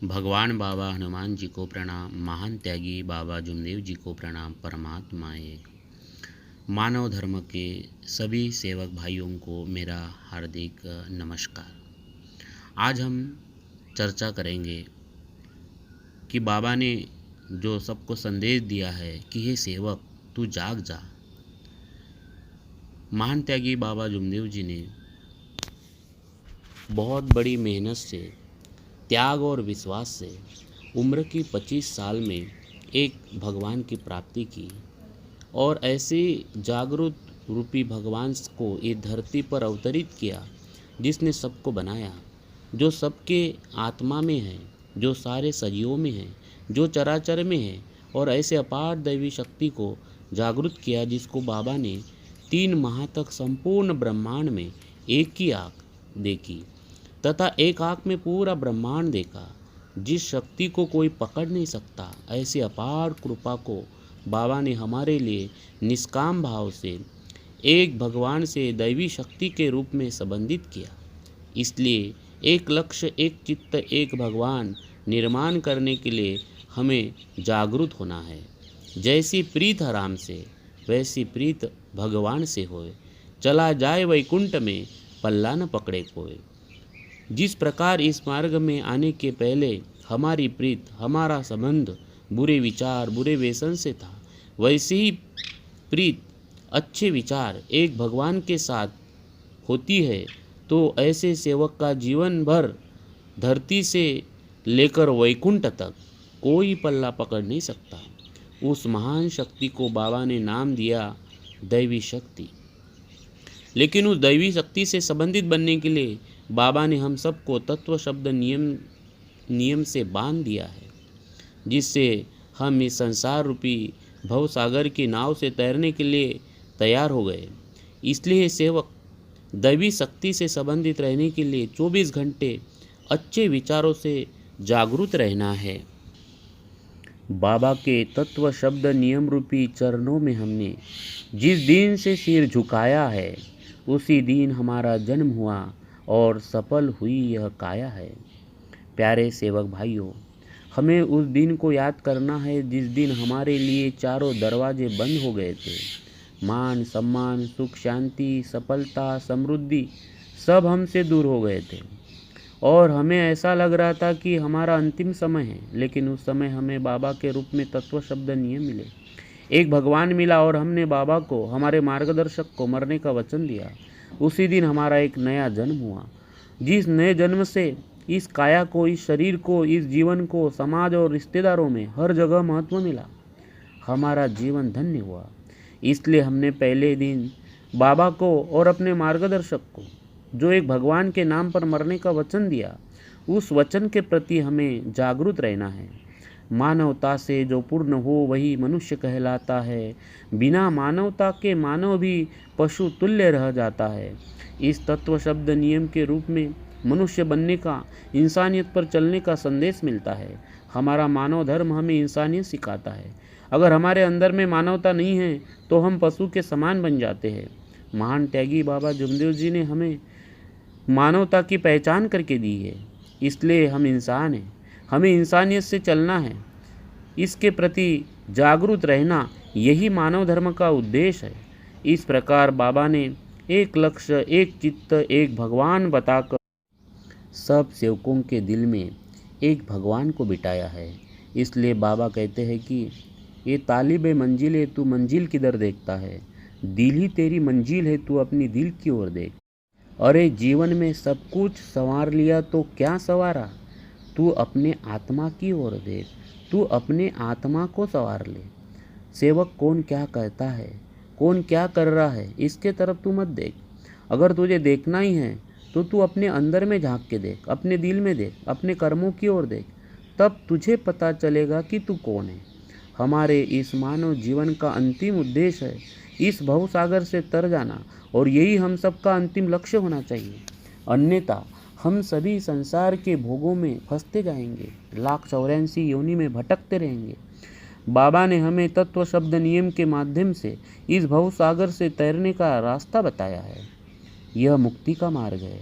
भगवान बाबा हनुमान जी को प्रणाम, महान त्यागी बाबा जुमदेव जी को प्रणाम। परमात्माएँ मानव धर्म के सभी सेवक भाइयों को मेरा हार्दिक नमस्कार। आज हम चर्चा करेंगे कि बाबा ने जो सबको संदेश दिया है कि हे सेवक तू जाग जा। महान त्यागी बाबा जुमदेव जी ने बहुत बड़ी मेहनत से, त्याग और विश्वास से उम्र की 25 साल में एक भगवान की प्राप्ति की और ऐसे जागरूक रूपी भगवान को इस धरती पर अवतरित किया जिसने सबको बनाया, जो सबके आत्मा में है, जो सारे सजीवों में है, जो चराचर में है, और ऐसे अपार दैवी शक्ति को जागृत किया जिसको बाबा ने 3 माह तक संपूर्ण ब्रह्मांड में एक ही आँख देखी तथा एक आँख में पूरा ब्रह्मांड देखा। जिस शक्ति को कोई पकड़ नहीं सकता, ऐसी अपार कृपा को बाबा ने हमारे लिए निष्काम भाव से एक भगवान से दैवी शक्ति के रूप में संबंधित किया। इसलिए एक लक्ष्य, एक चित्त, एक भगवान निर्माण करने के लिए हमें जागरूक होना है। जैसी प्रीत हराम से वैसी प्रीत भगवान से होए, चला जाए वैकुंठ में पल्ला न पकड़े कोई। जिस प्रकार इस मार्ग में आने के पहले हमारी प्रीत, हमारा संबंध बुरे विचार, बुरे व्यसन से था, वैसे ही प्रीत, अच्छे विचार एक भगवान के साथ होती है तो ऐसे सेवक का जीवन भर धरती से लेकर वैकुंठ तक कोई पल्ला पकड़ नहीं सकता। उस महान शक्ति को बाबा ने नाम दिया दैवी शक्ति। लेकिन उस दैवी शक्ति से संबंधित बनने के लिए बाबा ने हम सबको तत्व शब्द नियम से बांध दिया है, जिससे हम इस संसार रूपी भव सागर की नाव से तैरने के लिए तैयार हो गए। इसलिए सेवक दैवी शक्ति से संबंधित रहने के लिए 24 घंटे अच्छे विचारों से जागरूक रहना है। बाबा के तत्व शब्द नियम रूपी चरणों में हमने जिस दिन से सिर झुकाया है, उसी दिन हमारा जन्म हुआ और सफल हुई यह काया है। प्यारे सेवक भाइयों, हमें उस दिन को याद करना है जिस दिन हमारे लिए चारों दरवाजे बंद हो गए थे। मान सम्मान, सुख शांति, सफलता, समृद्धि सब हमसे दूर हो गए थे और हमें ऐसा लग रहा था कि हमारा अंतिम समय है। लेकिन उस समय हमें बाबा के रूप में तत्व शब्द नियम मिले, एक भगवान मिला और हमने बाबा को, हमारे मार्गदर्शक को मरने का वचन दिया। उसी दिन हमारा एक नया जन्म हुआ, जिस नए जन्म से इस काया को, इस शरीर को, इस जीवन को, समाज और रिश्तेदारों में हर जगह महत्व मिला। हमारा जीवन धन्य हुआ। इसलिए हमने पहले दिन बाबा को और अपने मार्गदर्शक को, जो एक भगवान के नाम पर मरने का वचन दिया, उस वचन के प्रति हमें जागरूक रहना है। मानवता से जो पूर्ण हो वही मनुष्य कहलाता है। बिना मानवता के मानव भी पशु तुल्य रह जाता है। इस तत्व शब्द नियम के रूप में मनुष्य बनने का, इंसानियत पर चलने का संदेश मिलता है। हमारा मानव धर्म हमें इंसानियत सिखाता है। अगर हमारे अंदर में मानवता नहीं है तो हम पशु के समान बन जाते हैं। महान त्यागी बाबा जुमदेव जी ने हमें मानवता की पहचान करके दी है। इसलिए हम इंसान हैं, हमें इंसानियत से चलना है। इसके प्रति जागरूक रहना, यही मानव धर्म का उद्देश्य है। इस प्रकार बाबा ने एक लक्ष्य, एक चित्त, एक भगवान बताकर सब सेवकों के दिल में एक भगवान को बिठाया है। इसलिए बाबा कहते हैं कि ये तालिबे मंजिल है, तू मंजिल किधर देखता है, दिल ही तेरी मंजिल है, तू अपनी दिल की ओर देख। अरे जीवन में सब कुछ संवार लिया तो क्या संवारा, तू अपने आत्मा की ओर देख, तू अपने आत्मा को संवार ले। सेवक कौन क्या कहता है, कौन क्या कर रहा है, इसके तरफ तू मत देख। अगर तुझे देखना ही है तो तू अपने अंदर में झांक के देख, अपने दिल में देख, अपने कर्मों की ओर देख, तब तुझे पता चलेगा कि तू कौन है। हमारे इस मानव जीवन का अंतिम उद्देश्य है इस भवसागर से तर जाना, और यही हम सबका अंतिम लक्ष्य होना चाहिए। अन्यथा हम सभी संसार के भोगों में फंसते जाएंगे, 1,84 योनि में भटकते रहेंगे। बाबा ने हमें तत्व शब्द नियम के माध्यम से इस भवसागर से तैरने का रास्ता बताया है। यह मुक्ति का मार्ग है।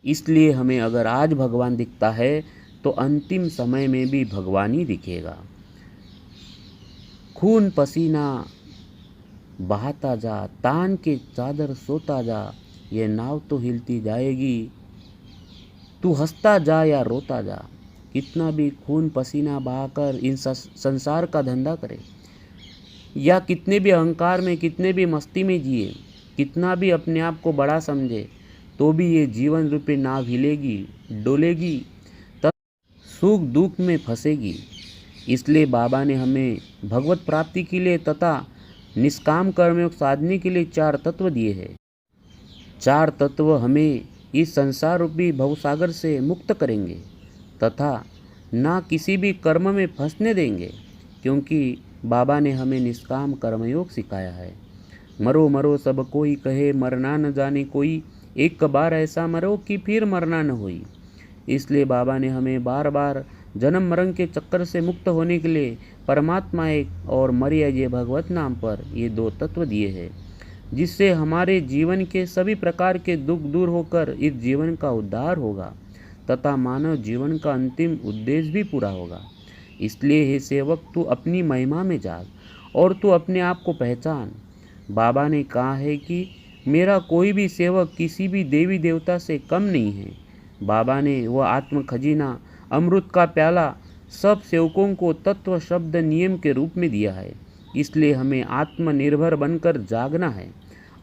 इसलिए हमें अगर आज भगवान दिखता है तो अंतिम समय में भी भगवान ही दिखेगा। खून पसीना बहाता जा, तान के चादर सोता जा, ये नाव तो हिलती जाएगी, तू हंसता जा या रोता जा। कितना भी खून पसीना बहाकर इन संसार का धंधा करे, या कितने भी अहंकार में, कितने भी मस्ती में जिए, कितना भी अपने आप को बड़ा समझे, तो भी ये जीवन रूपी नाव हिलेगी, डोलेगी, तब सुख दुख में फंसेगी। इसलिए बाबा ने हमें भगवत प्राप्ति के लिए तथा निष्काम कर्मयोग साधने के लिए 4 तत्व दिए हैं। 4 तत्व हमें इस संसार रूपी भवसागर से मुक्त करेंगे तथा ना किसी भी कर्म में फंसने देंगे, क्योंकि बाबा ने हमें निष्काम कर्मयोग सिखाया है। मरो मरो सब कोई कहे, मरना न जाने कोई, एक बार ऐसा मरो कि फिर मरना न होई। इसलिए बाबा ने हमें बार बार जन्म मरण के चक्कर से मुक्त होने के लिए परमात्मा एक और मर्यादे भगवत नाम पर ये 2 तत्व दिए हैं, जिससे हमारे जीवन के सभी प्रकार के दुख दूर होकर इस जीवन का उद्धार होगा तथा मानव जीवन का अंतिम उद्देश्य भी पूरा होगा। इसलिए हे सेवक, तू अपनी महिमा में जाग और तू अपने आप को पहचान। बाबा ने कहा है कि मेरा कोई भी सेवक किसी भी देवी देवता से कम नहीं है। बाबा ने वह आत्म खजीना, अमृत का प्याला सब सेवकों को तत्व शब्द नियम के रूप में दिया है। इसलिए हमें आत्मनिर्भर बनकर जागना है।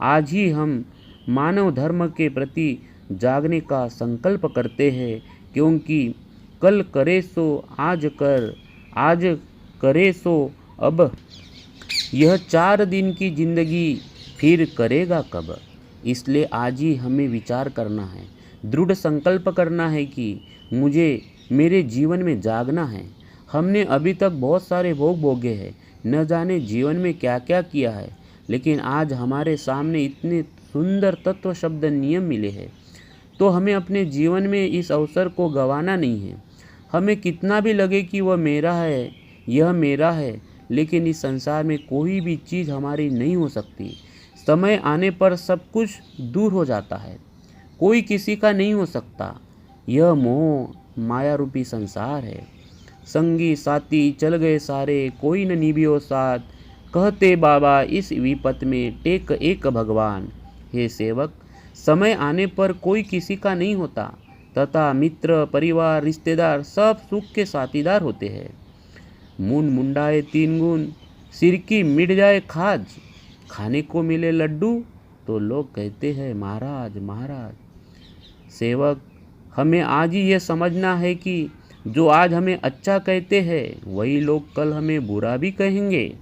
आज ही हम मानव धर्म के प्रति जागने का संकल्प करते हैं, क्योंकि कल करे सो आज कर, आज करे सो अब, यह 4 दिन की जिंदगी फिर करेगा कब। इसलिए आज ही हमें विचार करना है, दृढ़ संकल्प करना है कि मुझे मेरे जीवन में जागना है। हमने अभी तक बहुत सारे भोग भोगे हैं, न जाने जीवन में क्या क्या किया है, लेकिन आज हमारे सामने इतने सुंदर तत्व शब्द नियम मिले हैं, तो हमें अपने जीवन में इस अवसर को गंवाना नहीं है। हमें कितना भी लगे कि वह मेरा है, यह मेरा है, लेकिन इस संसार में कोई भी चीज़ हमारी नहीं हो सकती। समय आने पर सब कुछ दूर हो जाता है, कोई किसी का नहीं हो सकता। यह मोह माया रूपी संसार है। संगी साथी चल गए सारे, कोई न निभियो साथ, कहते बाबा इस विपत में टेक एक भगवान। हे सेवक, समय आने पर कोई किसी का नहीं होता तथा मित्र परिवार रिश्तेदार सब सुख के साथीदार होते हैं। मुंड मुंडाए 3 गुण, सिर की मिट जाए खाज, खाने को मिले लड्डू तो लोग कहते हैं महाराज महाराज। सेवक, हमें आज ही यह समझना है कि जो आज हमें अच्छा कहते हैं वही लोग कल हमें बुरा भी कहेंगे।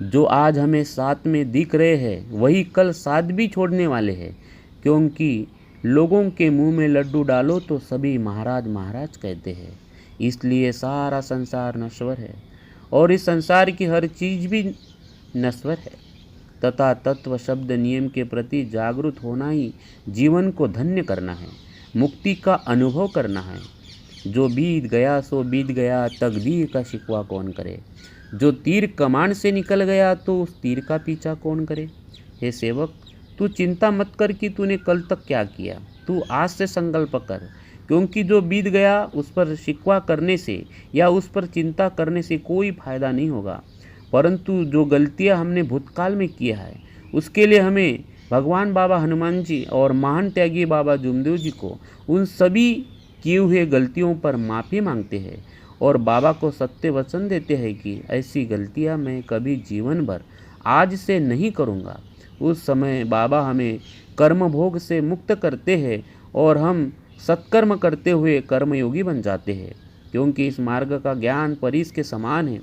जो आज हमें साथ में दिख रहे हैं वही कल साथ भी छोड़ने वाले हैं, क्योंकि लोगों के मुंह में लड्डू डालो तो सभी महाराज महाराज कहते हैं। इसलिए सारा संसार नश्वर है और इस संसार की हर चीज़ भी नश्वर है तथा तत्व शब्द नियम के प्रति जागरूक होना ही जीवन को धन्य करना है, मुक्ति का अनुभव करना है। जो बीत गया सो बीत गया, तकदीर का शिकवा कौन करे। जो तीर कमान से निकल गया तो उस तीर का पीछा कौन करे। हे सेवक, तू चिंता मत कर कि तूने कल तक क्या किया, तू आज से संकल्प कर, क्योंकि जो बीत गया उस पर शिकवा करने से या उस पर चिंता करने से कोई फायदा नहीं होगा। परंतु जो गलतियां हमने भूतकाल में किया है उसके लिए हमें भगवान बाबा हनुमान जी और महान त्यागी बाबा जुमदेव जी को उन सभी किए हुए गलतियों पर माफ़ी मांगते हैं और बाबा को सत्य वचन देते हैं कि ऐसी गलतियां मैं कभी जीवन भर आज से नहीं करूंगा। उस समय बाबा हमें कर्म भोग से मुक्त करते हैं और हम सत्कर्म करते हुए कर्मयोगी बन जाते हैं, क्योंकि इस मार्ग का ज्ञान परीस के समान है।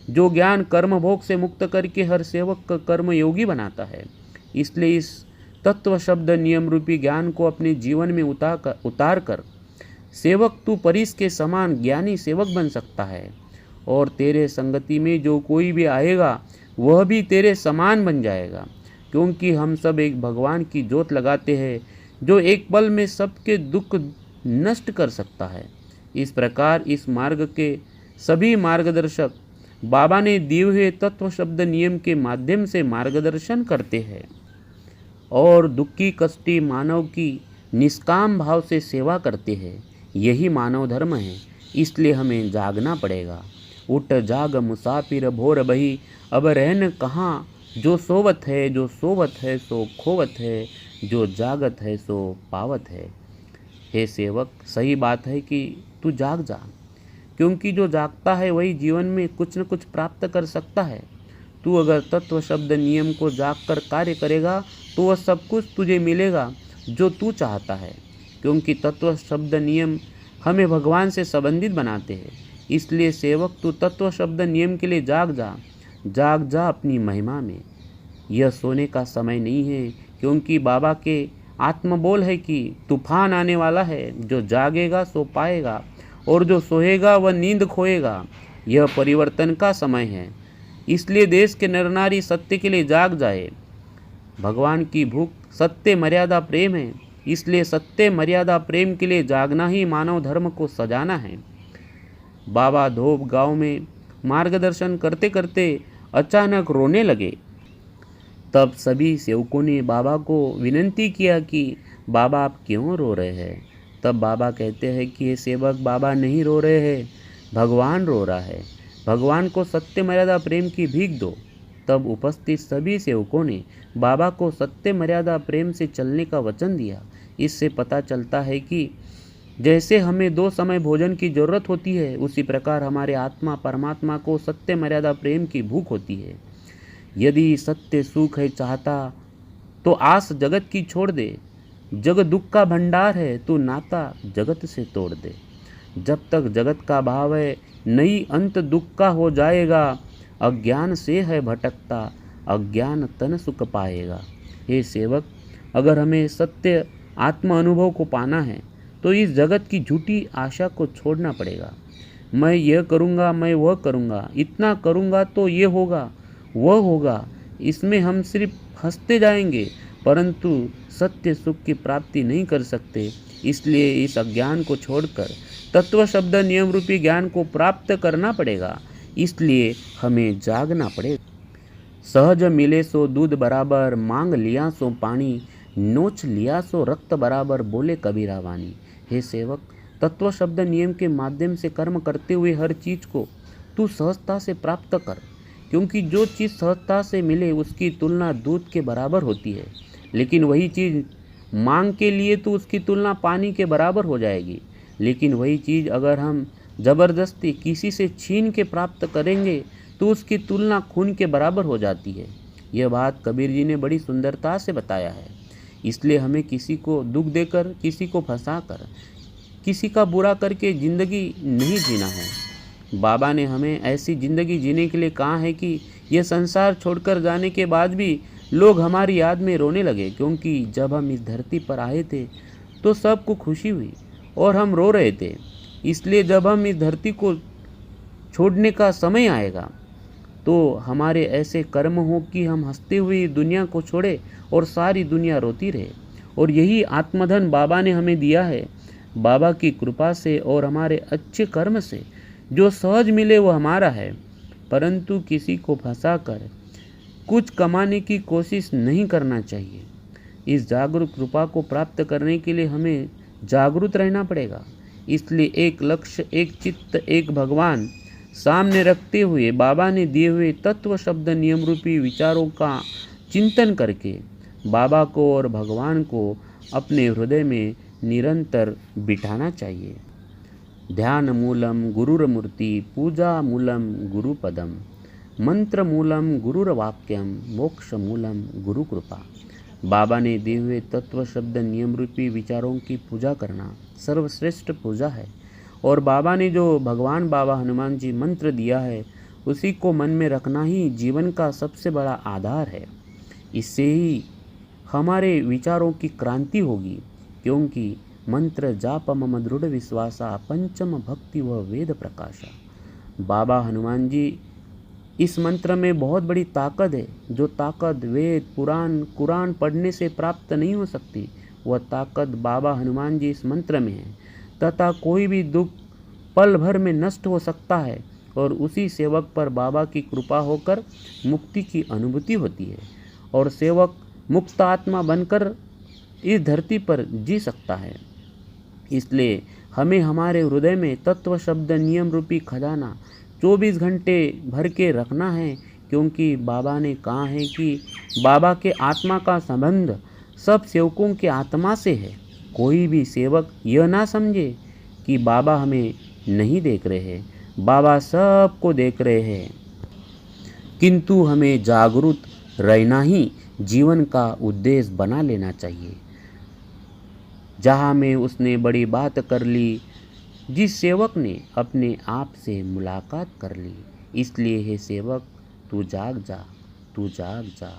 जो ज्ञान कर्म भोग से मुक्त करके हर सेवक का कर्मयोगी बनाता है। इसलिए इस तत्व शब्द नियम रूपी ज्ञान को अपने जीवन में उतार कर सेवक तू परीस के समान ज्ञानी सेवक बन सकता है और तेरे संगति में जो कोई भी आएगा वह भी तेरे समान बन जाएगा, क्योंकि हम सब एक भगवान की ज्योत लगाते हैं जो एक पल में सबके दुख नष्ट कर सकता है। इस प्रकार इस मार्ग के सभी मार्गदर्शक बाबा ने दिए हुए तत्व शब्द नियम के माध्यम से मार्गदर्शन करते हैं और दुखी कष्टी मानव की निष्काम भाव से सेवा करते हैं। यही मानव धर्म है, इसलिए हमें जागना पड़ेगा। उठ जाग मुसाफिर भोर बही, अब रहन कहाँ जो सोवत है, जो सोवत है सो खोवत है, जो जागत है सो पावत है। हे सेवक, सही बात है कि तू जाग जा, क्योंकि जो जागता है वही जीवन में कुछ न कुछ प्राप्त कर सकता है। तू अगर तत्व शब्द नियम को जागकर कार्य करेगा तो वह सब कुछ तुझे मिलेगा जो तू चाहता है, क्योंकि तत्व शब्द नियम हमें भगवान से संबंधित बनाते हैं। इसलिए सेवक, तू तत्व शब्द नियम के लिए जाग जा, जाग जा अपनी महिमा में। यह सोने का समय नहीं है, क्योंकि बाबा के आत्मबोल है कि तूफान आने वाला है। जो जागेगा सो पाएगा, और जो सोएगा वह नींद खोएगा। यह परिवर्तन का समय है, इसलिए देश के नर नारी सत्य के लिए जाग जाए। भगवान की भूख सत्य मर्यादा प्रेम है, इसलिए सत्य मर्यादा प्रेम के लिए जागना ही मानव धर्म को सजाना है। बाबा धोब गांव में मार्गदर्शन करते करते अचानक रोने लगे। तब सभी सेवकों ने बाबा को विनती किया कि बाबा आप क्यों रो रहे हैं। तब बाबा कहते हैं कि ये सेवक, बाबा नहीं रो रहे हैं, भगवान रो रहा है। भगवान को सत्य मर्यादा प्रेम की भीख दो। तब उपस्थित सभी सेवकों ने बाबा को सत्य मर्यादा प्रेम से चलने का वचन दिया। इससे पता चलता है कि जैसे हमें 2 समय भोजन की जरूरत होती है, उसी प्रकार हमारे आत्मा परमात्मा को सत्य मर्यादा प्रेम की भूख होती है। यदि सत्य सुख है चाहता तो आस जगत की छोड़ दे। जग दुख का भंडार है, तो नाता जगत से तोड़ दे। जब तक जगत का भाव है, नहीं अंत दुख का हो जाएगा। अज्ञान से है भटकता, अज्ञान तन सुख पाएगा। हे सेवक, अगर हमें सत्य आत्म अनुभव को पाना है तो इस जगत की झूठी आशा को छोड़ना पड़ेगा। मैं यह करूँगा, मैं वह करूँगा, इतना करूँगा तो ये होगा, वह होगा, इसमें हम सिर्फ हंसते जाएंगे, परंतु सत्य सुख की प्राप्ति नहीं कर सकते। इसलिए इस अज्ञान को छोड़कर तत्व शब्द नियम रूपी ज्ञान को प्राप्त करना पड़ेगा। इसलिए हमें जागना पड़ेगा। सहज मिले सो दूध बराबर, मांग लिया सो पानी, नोच लिया सो रक्त बराबर, बोले कबीरा वाणी। हे सेवक, तत्व शब्द नियम के माध्यम से कर्म करते हुए हर चीज को तू सहजता से प्राप्त कर, क्योंकि जो चीज़ सहजता से मिले उसकी तुलना दूध के बराबर होती है, लेकिन वही चीज़ मांग के लिए तो उसकी तुलना पानी के बराबर हो जाएगी। लेकिन वही चीज़ अगर हम ज़बरदस्ती किसी से छीन के प्राप्त करेंगे तो उसकी तुलना खून के बराबर हो जाती है। यह बात कबीर जी ने बड़ी सुंदरता से बताया है। इसलिए हमें किसी को दुख देकर, किसी को फंसाकर, किसी का बुरा करके ज़िंदगी नहीं जीना है। बाबा ने हमें ऐसी ज़िंदगी जीने के लिए कहा है कि यह संसार छोड़कर जाने के बाद भी लोग हमारी याद में रोने लगे, क्योंकि जब हम इस धरती पर आए थे तो सबको खुशी हुई और हम रो रहे थे। इसलिए जब हम इस धरती को छोड़ने का समय आएगा तो हमारे ऐसे कर्म हो कि हम हंसते हुए दुनिया को छोड़े और सारी दुनिया रोती रहे। और यही आत्मधन बाबा ने हमें दिया है। बाबा की कृपा से और हमारे अच्छे कर्म से जो सहज मिले वो हमारा है, परंतु किसी को फंसाकर कुछ कमाने की कोशिश नहीं करना चाहिए। इस जागरूक कृपा को प्राप्त करने के लिए हमें जागरूक रहना पड़ेगा। इसलिए एक लक्ष्य, एक चित्त, एक भगवान सामने रखते हुए बाबा ने दिए हुए तत्व शब्द नियम रूपी विचारों का चिंतन करके बाबा को और भगवान को अपने हृदय में निरंतर बिठाना चाहिए। ध्यान मूलम गुरुर्मूर्ति, पूजा मूलम गुरुपदम, मंत्र मूलम गुरुर्वाक्यम, मोक्ष मूलम गुरु कृपा। बाबा ने दिए हुए तत्व शब्द नियम रूपी विचारों की पूजा करना सर्वश्रेष्ठ पूजा है। और बाबा ने जो भगवान बाबा हनुमान जी मंत्र दिया है उसी को मन में रखना ही जीवन का सबसे बड़ा आधार है। इससे ही हमारे विचारों की क्रांति होगी, क्योंकि मंत्र जाप मम दृढ़ विश्वासा, पंचम भक्ति व वेद प्रकाशा। बाबा हनुमान जी, इस मंत्र में बहुत बड़ी ताकत है। जो ताकत वेद पुराण कुरान पढ़ने से प्राप्त नहीं हो सकती, वह ताकत बाबा हनुमान जी इस मंत्र में है। तथा कोई भी दुख पल भर में नष्ट हो सकता है और उसी सेवक पर बाबा की कृपा होकर मुक्ति की अनुभूति होती है और सेवक मुक्त आत्मा बनकर इस धरती पर जी सकता है। इसलिए हमें हमारे हृदय में तत्व शब्द नियम रूपी खजाना 24 घंटे भर के रखना है, क्योंकि बाबा ने कहा है कि बाबा के आत्मा का संबंध सब सेवकों के आत्मा से है। कोई भी सेवक यह ना समझे कि बाबा हमें नहीं देख रहे हैं, बाबा सबको देख रहे हैं, किंतु हमें जागरूक रहना ही जीवन का उद्देश्य बना लेना चाहिए। जहाँ में उसने बड़ी बात कर ली, जिस सेवक ने अपने आप से मुलाकात कर ली। इसलिए हे सेवक, तू जाग जा, तू जाग जा।